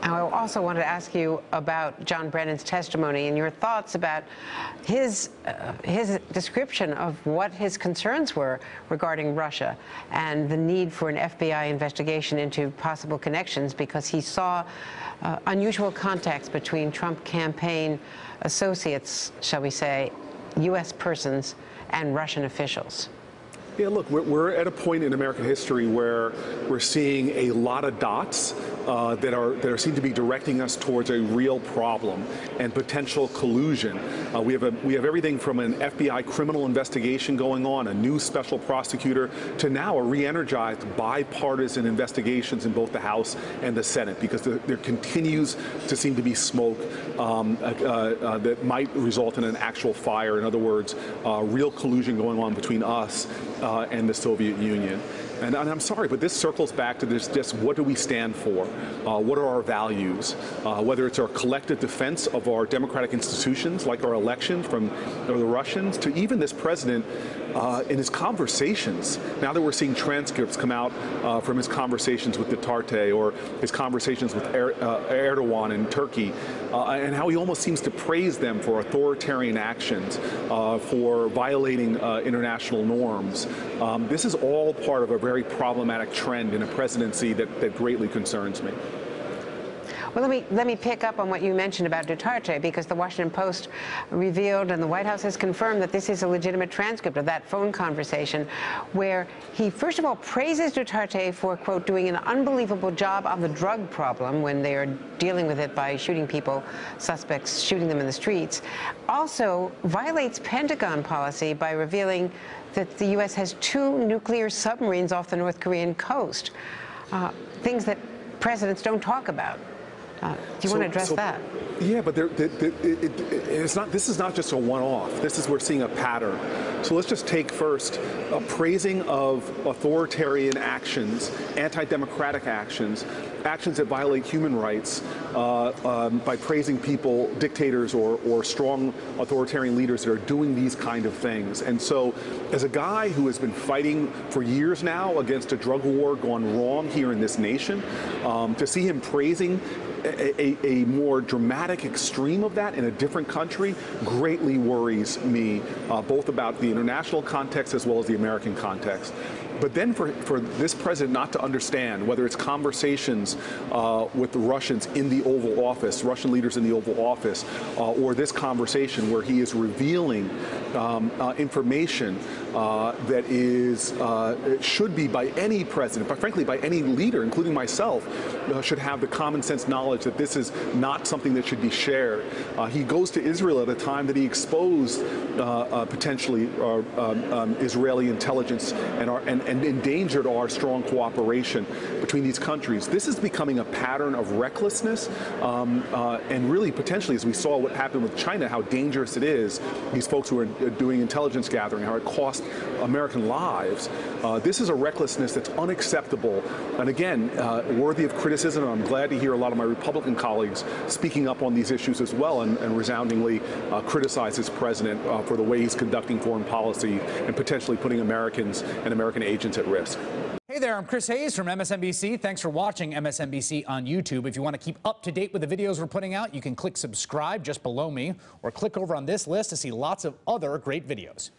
I also wanted to ask you about John Brennan's testimony and your thoughts about his description of what his concerns were regarding Russia and the need for an FBI investigation into possible connections, because he saw unusual contacts between Trump campaign associates, shall we say, U.S. persons and Russian officials. Yeah, look, we're at a point in American history where we're seeing a lot of dots that seem to be directing us towards a real problem and potential collusion. We have everything from an FBI criminal investigation going on, a new special prosecutor, to now a re-energized bipartisan investigations in both the House and the Senate, because there continues to seem to be smoke that might result in an actual fire. In other words, real collusion going on between us and the Soviet Union. And I'm sorry, but this circles back to this: just what do we stand for? What are our values? Whether it's our collective defense of our democratic institutions, like our election from the Russians, to even this president in his conversations. Now that we're seeing transcripts come out from his conversations with Duterte or his conversations with Erdogan in Turkey, and how he almost seems to praise them for authoritarian actions, for violating international norms. This is all part of a very problematic trend in a presidency that greatly concerns me. Well, let me pick up on what you mentioned about Duterte, because the Washington Post revealed and the White House has confirmed that this is a legitimate transcript of that phone conversation where he, first of all, praises Duterte for, quote, doing an unbelievable job on the drug problem when they are dealing with it by shooting people, suspects, shooting them in the streets. Also violates Pentagon policy by revealing that the U.S. has 2 nuclear submarines off the North Korean coast, things that presidents don't talk about. Do you want to address that? Yeah, but it's not. This is not just a one-off. We're seeing a pattern. So let's just take first a praising of authoritarian actions, anti-democratic actions, actions that violate human rights by praising people, dictators or strong authoritarian leaders that are doing these kind of things. And so, as a guy who has been fighting for years now against a drug war gone wrong here in this nation, to see him praising a more dramatic extreme of that in a different country greatly worries me, both about the international context as well as the American context. But then for this president not to understand, whether it's conversations with the Russians in the Oval Office, Russian leaders in the Oval Office, or this conversation where he is revealing information that should be by any president, but frankly by any leader, including myself, should have the common sense knowledge that this is not something that should be shared. He goes to Israel at a time that he exposed potentially Israeli intelligence and endangered our strong cooperation between these countries. This is becoming a pattern of recklessness and really potentially, as we saw what happened with China, how dangerous it is, these folks who are doing intelligence gathering, how it cost American lives. This is a recklessness that's unacceptable and again, worthy of criticism. And I'm glad to hear a lot of my Republican colleagues speaking up on these issues as well and resoundingly criticize this president for the way he's conducting foreign policy and potentially putting Americans and American agents at risk. Hey there, I'm Chris Hayes from MSNBC. Thanks for watching MSNBC on YouTube. If you want to keep up to date with the videos we're putting out, you can click subscribe just below me or click over on this list to see lots of other great videos.